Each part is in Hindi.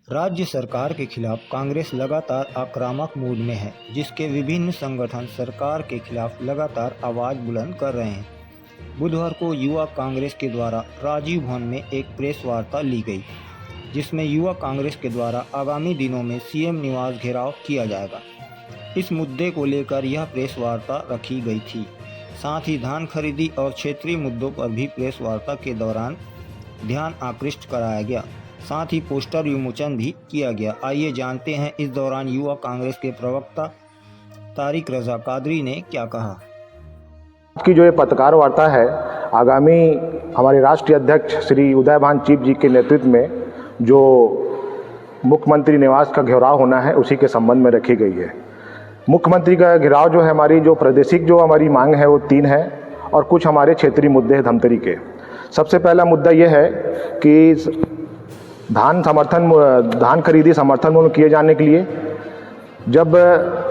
राज्य सरकार के खिलाफ कांग्रेस लगातार आक्रामक मूड में है, जिसके विभिन्न संगठन सरकार के खिलाफ लगातार आवाज बुलंद कर रहे हैं। बुधवार को युवा कांग्रेस के द्वारा राजीव भवन में एक प्रेस वार्ता ली गई, जिसमें युवा कांग्रेस के द्वारा आगामी दिनों में सीएम निवास घेराव किया जाएगा। इस मुद्दे को लेकर यह प्रेस वार्ता रखी गई थी। साथ ही धान खरीदी और क्षेत्रीय मुद्दों पर भी प्रेस वार्ता के दौरान ध्यान आकृष्ट कराया गया। साथ ही पोस्टर विमोचन भी किया गया। आइए जानते हैं इस दौरान युवा कांग्रेस के प्रवक्ता तारिक रजा कादरी ने क्या कहा। आज की जो ये पत्रकार वार्ता है, आगामी हमारे राष्ट्रीय अध्यक्ष श्री उदय भान चीफ जी के नेतृत्व में जो मुख्यमंत्री निवास का घेराव होना है, उसी के संबंध में रखी गई है। मुख्यमंत्री का घेराव जो है, हमारी जो प्रादेशिक जो हमारी मांग है वो 3 है और कुछ हमारे क्षेत्रीय मुद्दे हैं धमतरी के। सबसे पहला मुद्दा ये है कि धान खरीदी समर्थन मूल्य किए जाने के लिए जब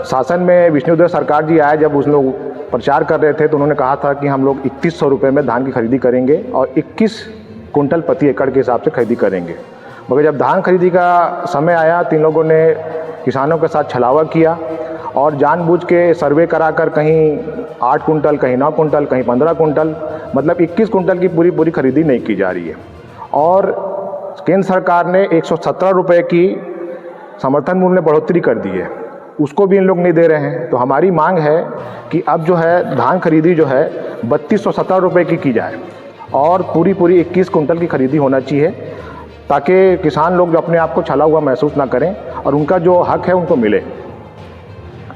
शासन में विष्णुदेव सरकार जी आए, जब उस लोग प्रचार कर रहे थे तो उन्होंने कहा था कि हम लोग 2100 रुपये में धान की खरीदी करेंगे और 21 कुंटल प्रति एकड़ के हिसाब से खरीदी करेंगे। मगर जब धान खरीदी का समय आया तो इन लोगों ने किसानों के साथ छलावा किया और जानबूझ के सर्वे कराकर कहीं 8 कुंटल, कहीं 9 कुंटल, कहीं 15 कुंटल, मतलब 21 कुंटल की पूरी खरीदी नहीं की जा रही है। और केंद्र सरकार ने 117 रुपये की समर्थन मूल्य में बढ़ोतरी कर दी है, उसको भी इन लोग नहीं दे रहे हैं। तो हमारी मांग है कि अब जो है धान खरीदी जो है 3217 रुपये की जाए और पूरी 21 कुंटल की खरीदी होना चाहिए, ताकि किसान लोग जो अपने आप को छला हुआ महसूस ना करें और उनका जो हक है उनको मिले।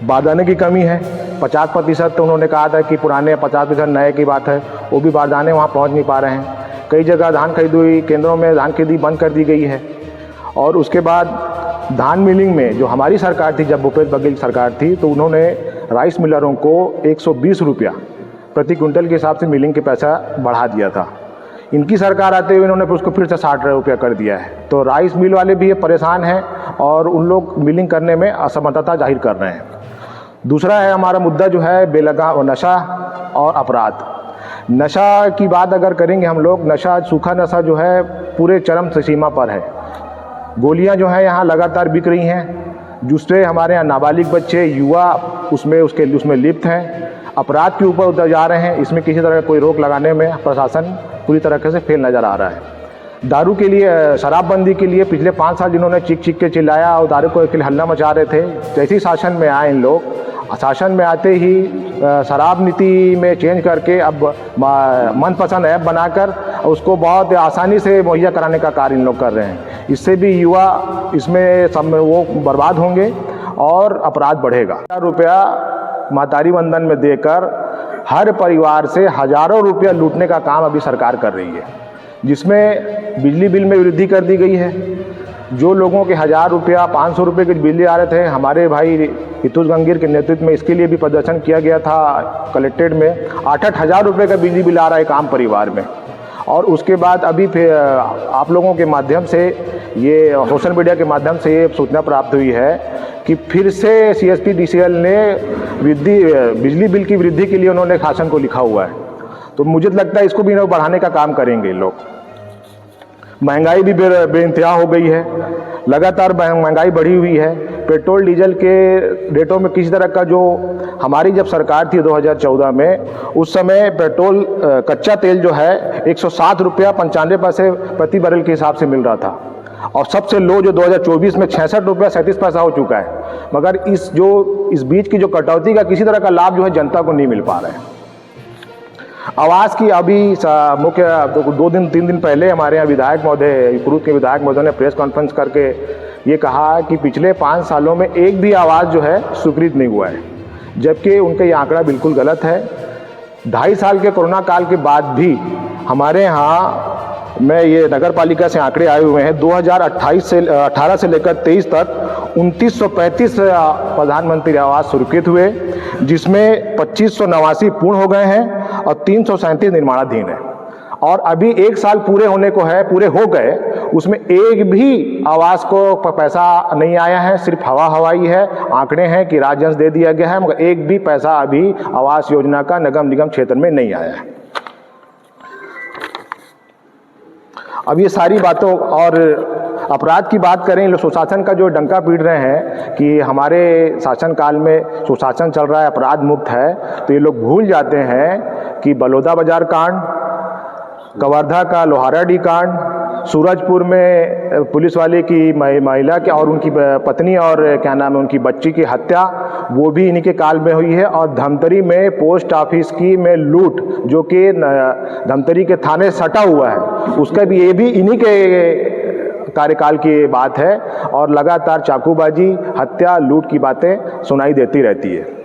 बारदाने की कमी है, 50% तो उन्होंने कहा था कि पुराने 50% नए की बात है, वो भी बारदाने वहाँ पहुँच नहीं पा रहे हैं। कई जगह धान खरीदी केंद्रों में धान खरीदी बंद कर दी गई है। और उसके बाद धान मिलिंग में जो हमारी सरकार थी, जब भूपेश बघेल की सरकार थी, तो उन्होंने राइस मिलरों को 120 रुपया प्रति क्विंटल के हिसाब से मिलिंग के पैसा बढ़ा दिया था। इनकी सरकार आते हुए इन्होंने उसको फिर से 60 रुपया कर दिया है। तो राइस मिल वाले भी ये परेशान हैं और उन लोग मिलिंग करने में असमर्थता जाहिर कर रहे हैं। दूसरा है हमारा मुद्दा जो है बेलगाम नशा और अपराध। नशा की बात अगर करेंगे हम लोग, नशा, सूखा नशा जो है पूरे चरम सीमा पर है। गोलियां जो है यहाँ लगातार बिक रही हैं, जिससे हमारे यहाँ नाबालिग बच्चे, युवा उसमें लिप्त हैं, अपराध के ऊपर उतर जा रहे हैं। इसमें किसी तरह का कोई रोक लगाने में प्रशासन पूरी तरीके से फेल नज़र आ रहा है। दारू के लिए, शराबबंदी के लिए पिछले 5 साल जिन्होंने चीख के चिल्लाया और दारू को के लिए हल्ला मचा रहे थे, जैसे ही शासन में आए इन लोग, शासन में आते ही शराब नीति में चेंज करके अब मनपसंद ऐप बनाकर उसको बहुत आसानी से मुहैया कराने का कार्य इन लोग कर रहे हैं। इससे भी युवा इसमें सब में वो बर्बाद होंगे और अपराध बढ़ेगा। 1000 रुपया महतारी वंदन में देकर हर परिवार से हजारों रुपया लूटने का काम अभी सरकार कर रही है, जिसमें बिजली बिल में वृद्धि कर दी गई है। जो लोगों के 1000 रुपया, 500 रुपये के बिजली आ रहे थे, हमारे भाई हितुष गंगीर के नेतृत्व में इसके लिए भी प्रदर्शन किया गया था कलेक्ट्रेट में। 8-8 हज़ार रुपये का बिजली बिल आ रहा है एक आम परिवार में। और उसके बाद अभी फिर आप लोगों के माध्यम से, ये सोशल मीडिया के माध्यम से ये सूचना प्राप्त हुई है कि फिर से CSPDCL ने बिजली बिल की वृद्धि के लिए उन्होंने शासन को लिखा हुआ है। तो मुझे लगता है इसको भी बढ़ाने का काम करेंगे लोग। महंगाई भी बेइंतहा हो गई है, लगातार महंगाई बढ़ी हुई है। पेट्रोल डीजल के रेटों में किसी तरह का, जो हमारी जब सरकार थी 2014 में, उस समय पेट्रोल कच्चा तेल जो है 107 रुपया 95 पैसे प्रति बैरल के हिसाब से मिल रहा था और सबसे लो जो 2024 में 66 रुपया 37 पैसा हो चुका है। मगर इस बीच की जो कटौती का किसी तरह का लाभ जो है जनता को नहीं मिल पा रहा है। आवास की अभी मुख्य 2-3 दिन पहले हमारे यहाँ विधायक महोदय, कुरुद के विधायक महोदय ने प्रेस कॉन्फ्रेंस करके ये कहा कि पिछले 5 सालों में एक भी आवास जो है स्वीकृत नहीं हुआ है, जबकि उनका ये आंकड़ा बिल्कुल गलत है। 2.5 साल के कोरोना काल के बाद भी हमारे यहाँ में ये नगर पालिका से आंकड़े आए हुए हैं, 2018 से लेकर 23 तक 2935 प्रधानमंत्री आवास स्वीकृत हुए, जिसमें 2589 पूर्ण हो गए हैं और 337 निर्माणाधीन है। और अभी 1 साल पूरे हो गए, उसमें एक भी आवास को पैसा नहीं आया है, सिर्फ हवाई है। आंकड़े हैं कि राजस्व दे दिया गया है, मगर एक भी पैसा अभी आवास योजना का नगर निगम क्षेत्र में नहीं आया है। अब ये सारी बातों और अपराध की बात करें, लोग सुशासन का जो डंका पीट रहे हैं कि हमारे शासनकाल में सुशासन चल रहा है, अपराध मुक्त है, तो ये लोग भूल जाते हैं कि बलौदा बाजार कांड, कवर्धा का लोहाराडी कांड, सूरजपुर में पुलिस वाले की महिला के और उनकी पत्नी और क्या नाम है उनकी बच्ची की हत्या, वो भी इन्हीं के काल में हुई है। और धमतरी में पोस्ट ऑफिस की में लूट, जो कि धमतरी के थाने सटा हुआ है, उसका भी ये भी इन्हीं के कार्यकाल की बात है। और लगातार चाकूबाजी, हत्या, लूट की बातें सुनाई देती रहती है।